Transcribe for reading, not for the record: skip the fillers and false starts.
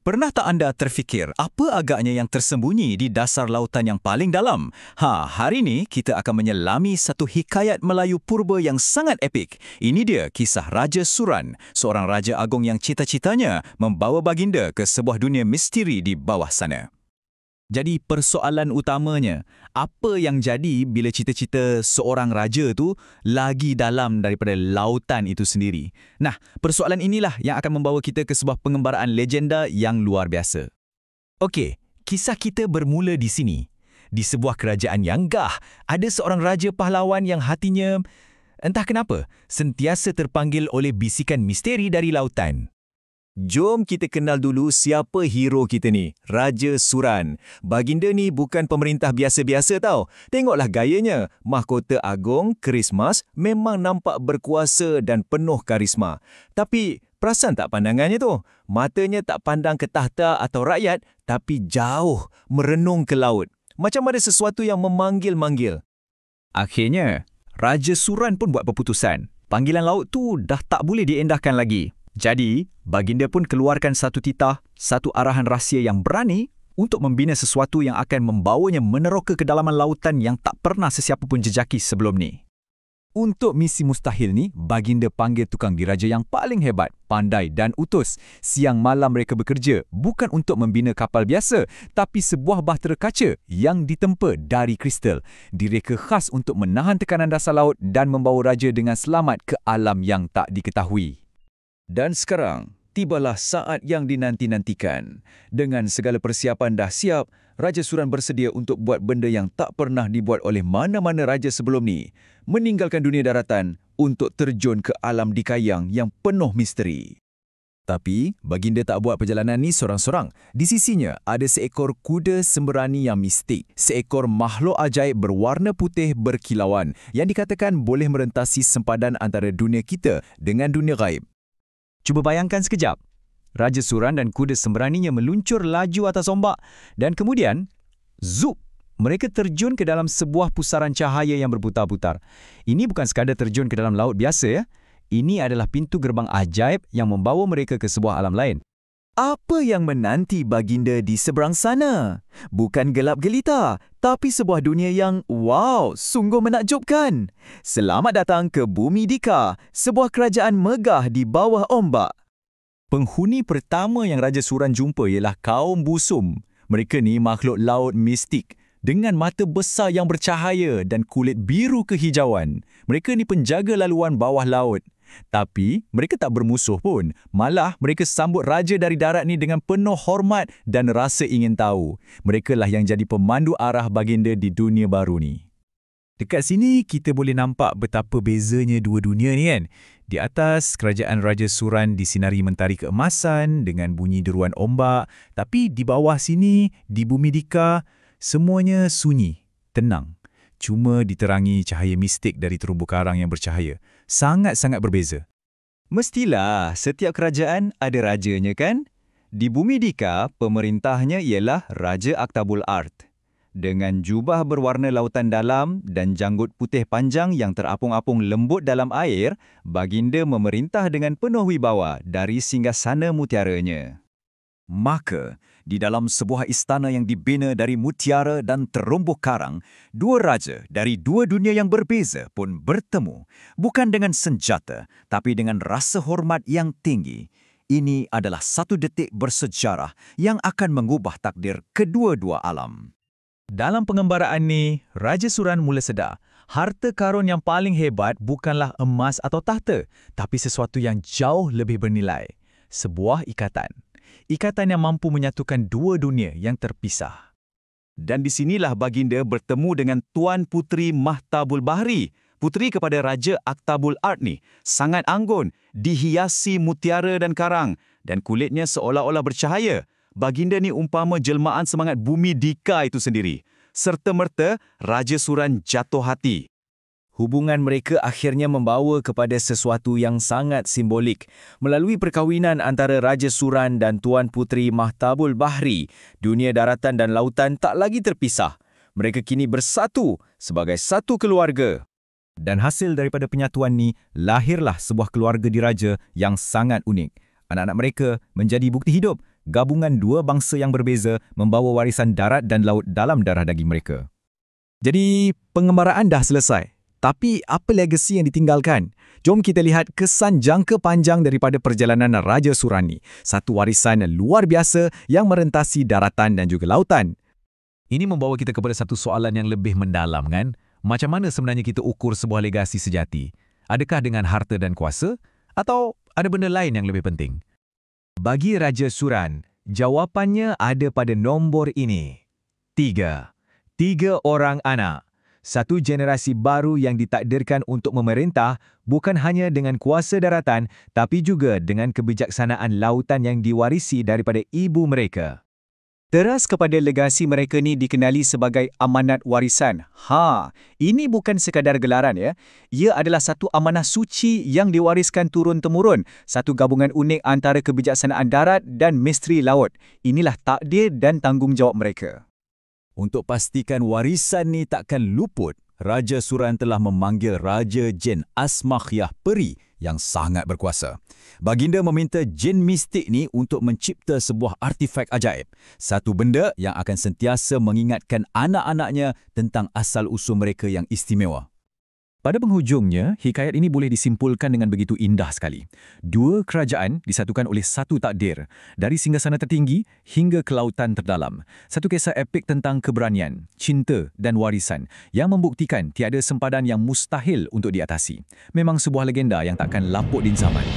Pernah tak anda terfikir apa agaknya yang tersembunyi di dasar lautan yang paling dalam? Hari ini kita akan menyelami satu hikayat Melayu purba yang sangat epik. Ini dia kisah Raja Suran, seorang raja agung yang cita-citanya membawa baginda ke sebuah dunia misteri di bawah sana. Jadi persoalan utamanya, apa yang jadi bila cita-cita seorang raja tu lagi dalam daripada lautan itu sendiri? Nah, persoalan inilah yang akan membawa kita ke sebuah pengembaraan legenda yang luar biasa. Okey, kisah kita bermula di sini. Di sebuah kerajaan yang gah, ada seorang raja pahlawan yang hatinya, entah kenapa, sentiasa terpanggil oleh bisikan misteri dari lautan. Jom kita kenal dulu siapa hero kita ni, Raja Suran. Baginda ni bukan pemerintah biasa-biasa tau. Tengoklah gayanya, mahkota agung, kerismas, memang nampak berkuasa dan penuh karisma. Tapi perasan tak pandangannya tu? Matanya tak pandang ke tahta atau rakyat, tapi jauh merenung ke laut. Macam ada sesuatu yang memanggil-manggil. Akhirnya, Raja Suran pun buat keputusan. Panggilan laut tu dah tak boleh diendahkan lagi. Jadi, baginda pun keluarkan satu titah, satu arahan rahsia yang berani untuk membina sesuatu yang akan membawanya meneroka ke kedalaman lautan yang tak pernah sesiapa pun jejaki sebelum ni. Untuk misi mustahil ni, baginda panggil tukang diraja yang paling hebat, pandai dan utus. Siang malam mereka bekerja, bukan untuk membina kapal biasa, tapi sebuah bahtera kaca yang ditempa dari kristal. Direka khas untuk menahan tekanan dasar laut dan membawa raja dengan selamat ke alam yang tak diketahui. Dan sekarang, tibalah saat yang dinanti-nantikan. Dengan segala persiapan dah siap, Raja Suran bersedia untuk buat benda yang tak pernah dibuat oleh mana-mana raja sebelum ni. Meninggalkan dunia daratan untuk terjun ke alam dikayang yang penuh misteri. Tapi, baginda tak buat perjalanan ni sorang-sorang. Di sisinya, ada seekor kuda sembrani yang mistik. Seekor makhluk ajaib berwarna putih berkilauan yang dikatakan boleh merentasi sempadan antara dunia kita dengan dunia gaib. Cuba bayangkan sekejap. Raja Suran dan kuda sembraninya meluncur laju atas ombak dan kemudian, zup, mereka terjun ke dalam sebuah pusaran cahaya yang berputar-putar. Ini bukan sekadar terjun ke dalam laut biasa ya. Ini adalah pintu gerbang ajaib yang membawa mereka ke sebuah alam lain. Apa yang menanti baginda di seberang sana? Bukan gelap gelita, tapi sebuah dunia yang, wow, sungguh menakjubkan. Selamat datang ke Bumi Dika, sebuah kerajaan megah di bawah ombak. Penghuni pertama yang Raja Suran jumpa ialah kaum Busum. Mereka ni makhluk laut mistik dengan mata besar yang bercahaya dan kulit biru kehijauan. Mereka ni penjaga laluan bawah laut. Tapi mereka tak bermusuh pun. Malah mereka sambut raja dari darat ni dengan penuh hormat dan rasa ingin tahu. Mereka lah yang jadi pemandu arah baginda di dunia baru ni. Dekat sini kita boleh nampak betapa bezanya dua dunia ni kan. Di atas, kerajaan Raja Suran disinari mentari keemasan dengan bunyi deruan ombak. Tapi di bawah sini, di Bumi Dika, semuanya sunyi, tenang. Cuma diterangi cahaya mistik dari terumbu karang yang bercahaya. Sangat-sangat berbeza. Mestilah setiap kerajaan ada rajanya kan? Di Bumi Dika, pemerintahnya ialah Raja Aktabul Ard. Dengan jubah berwarna lautan dalam dan janggut putih panjang yang terapung-apung lembut dalam air, baginda memerintah dengan penuh wibawa dari singgasana mutiaranya. Maka, di dalam sebuah istana yang dibina dari mutiara dan terumbu karang, dua raja dari dua dunia yang berbeza pun bertemu, bukan dengan senjata, tapi dengan rasa hormat yang tinggi. Ini adalah satu detik bersejarah yang akan mengubah takdir kedua-dua alam. Dalam pengembaraan ni, Raja Suran mula sedar, harta karun yang paling hebat bukanlah emas atau tahta, tapi sesuatu yang jauh lebih bernilai. Sebuah ikatan. Ikatan yang mampu menyatukan dua dunia yang terpisah. Dan di sinilah baginda bertemu dengan Tuan Puteri Mahtabul Bahri, puteri kepada Raja Aktabul Ard ni. Sangat anggun, dihiasi mutiara dan karang, dan kulitnya seolah-olah bercahaya. Baginda ni umpama jelmaan semangat Bumi Dika itu sendiri. Serta-merta, Raja Suran jatuh hati. Hubungan mereka akhirnya membawa kepada sesuatu yang sangat simbolik. Melalui perkahwinan antara Raja Suran dan Tuan Puteri Mahtabul Bahri, dunia daratan dan lautan tak lagi terpisah. Mereka kini bersatu sebagai satu keluarga. Dan hasil daripada penyatuan ni, lahirlah sebuah keluarga diraja yang sangat unik. Anak-anak mereka menjadi bukti hidup gabungan dua bangsa yang berbeza membawa warisan darat dan laut dalam darah daging mereka. Jadi, pengembaraan dah selesai. Tapi apa legasi yang ditinggalkan? Jom kita lihat kesan jangka panjang daripada perjalanan Raja Surani. Satu warisan luar biasa yang merentasi daratan dan juga lautan. Ini membawa kita kepada satu soalan yang lebih mendalam, kan? Macam mana sebenarnya kita ukur sebuah legasi sejati? Adakah dengan harta dan kuasa? Atau ada benda lain yang lebih penting? Bagi Raja Suran, jawapannya ada pada nombor ini. 3. 3 orang anak. Satu generasi baru yang ditakdirkan untuk memerintah bukan hanya dengan kuasa daratan tapi juga dengan kebijaksanaan lautan yang diwarisi daripada ibu mereka. Teras kepada legasi mereka ni dikenali sebagai amanat warisan. Ini bukan sekadar gelaran ya. Ia adalah satu amanah suci yang diwariskan turun-temurun. Satu gabungan unik antara kebijaksanaan darat dan misteri laut. Inilah takdir dan tanggungjawab mereka. Untuk pastikan warisan ni takkan luput, Raja Suran telah memanggil Raja Jin Asmakhyah Peri yang sangat berkuasa. Baginda meminta jin mistik ni untuk mencipta sebuah artifak ajaib. Satu benda yang akan sentiasa mengingatkan anak-anaknya tentang asal-usul mereka yang istimewa. Pada penghujungnya, hikayat ini boleh disimpulkan dengan begitu indah sekali. Dua kerajaan disatukan oleh satu takdir, dari singgasana tertinggi hingga ke lautan terdalam. Satu kisah epik tentang keberanian, cinta dan warisan yang membuktikan tiada sempadan yang mustahil untuk diatasi. Memang sebuah legenda yang takkan lapuk din zaman.